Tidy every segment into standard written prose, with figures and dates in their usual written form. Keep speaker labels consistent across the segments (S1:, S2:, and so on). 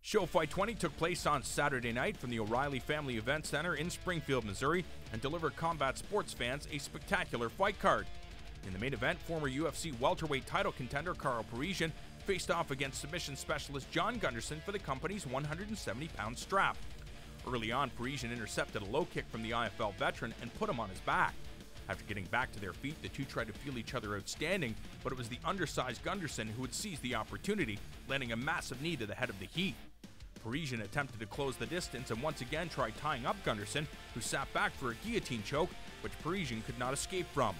S1: ShoFight 20 took place on Saturday night from the O'Reilly Family Event Center in Springfield, Missouri, and delivered combat sports fans a spectacular fight card. In the main event, former UFC welterweight title contender Karo Parisyan faced off against submission specialist John Gunderson for the company's 170-pound strap. Early on, Parisyan intercepted a low kick from the IFL veteran and put him on his back. After getting back to their feet, the two tried to feel each other outstanding, but it was the undersized Gunderson who would seize the opportunity, landing a massive knee to the head of the heat. Parisyan attempted to close the distance and once again tried tying up Gunderson, who sat back for a guillotine choke, which Parisyan could not escape from.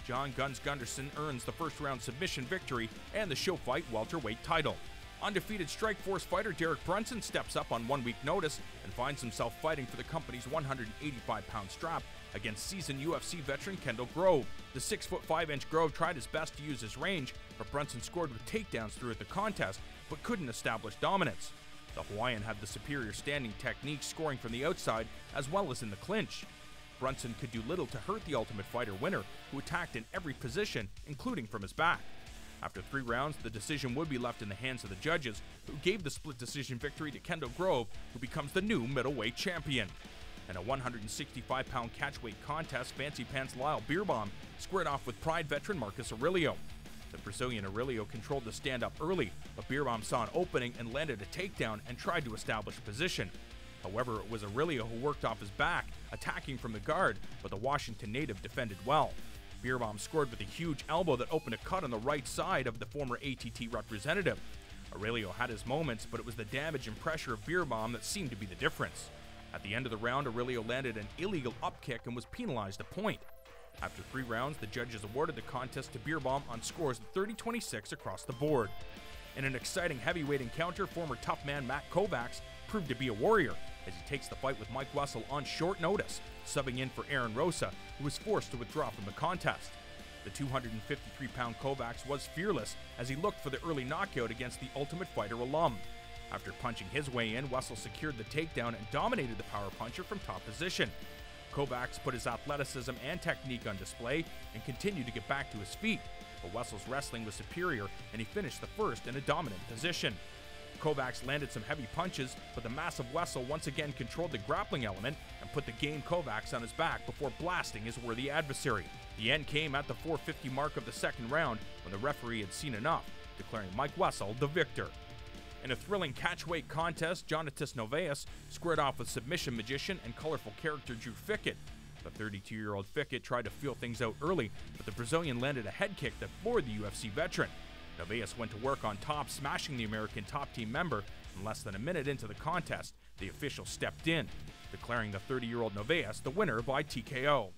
S1: John Guns Gunderson earns the first-round submission victory and the ShoFight welterweight title. Undefeated Strikeforce fighter Derek Brunson steps up on 1 week notice and finds himself fighting for the company's 185-pound strap against seasoned UFC veteran Kendall Grove. The 6'5" Grove tried his best to use his range, but Brunson scored with takedowns throughout the contest, but couldn't establish dominance. The Hawaiian had the superior standing technique, scoring from the outside as well as in the clinch. Brunson could do little to hurt the Ultimate Fighter winner, who attacked in every position, including from his back. After 3 rounds, the decision would be left in the hands of the judges, who gave the split decision victory to Kendall Grove, who becomes the new middleweight champion. In a 165-pound catchweight contest, Fancy Pants Lyle BEERBOHM squared off with Pride veteran Marcus Aurelio. The Brazilian Aurelio controlled the stand-up early, but BEERBOHM saw an opening and landed a takedown and tried to establish position. However, it was Aurelio who worked off his back, attacking from the guard, but the Washington native defended well. BEERBOHM scored with a huge elbow that opened a cut on the right side of the former ATT representative. Aurelio had his moments, but it was the damage and pressure of BEERBOHM that seemed to be the difference. At the end of the round, Aurelio landed an illegal upkick and was penalized a point. After 3 rounds, the judges awarded the contest to BEERBOHM on scores of 30-26 across the board. In an exciting heavyweight encounter, former tough man Matt Kovacs proved to be a warrior as he takes the fight with Mike Wessel on short notice, subbing in for Aaron Rosa, who was forced to withdraw from the contest. The 253-pound Kovacs was fearless as he looked for the early knockout against the Ultimate Fighter alum. After punching his way in, Wessel secured the takedown and dominated the power puncher from top position. Kovacs put his athleticism and technique on display and continued to get back to his feet, but Wessel's wrestling was superior and he finished the first in a dominant position. Kovacs landed some heavy punches, but the massive Wessel once again controlled the grappling element and put the game Kovacs on his back before blasting his worthy adversary. The end came at the 4:50 mark of the second round when the referee had seen enough, declaring Mike Wessel the victor. In a thrilling catchweight contest, Jonatas Novaes squared off with submission magician and colorful character Drew Fickett. The 32-year-old Fickett tried to feel things out early, but the Brazilian landed a head kick that floored the UFC veteran. Novaes went to work on top, smashing the American top team member, and less than a minute into the contest, the official stepped in, declaring the 30-year-old Novaes the winner by TKO.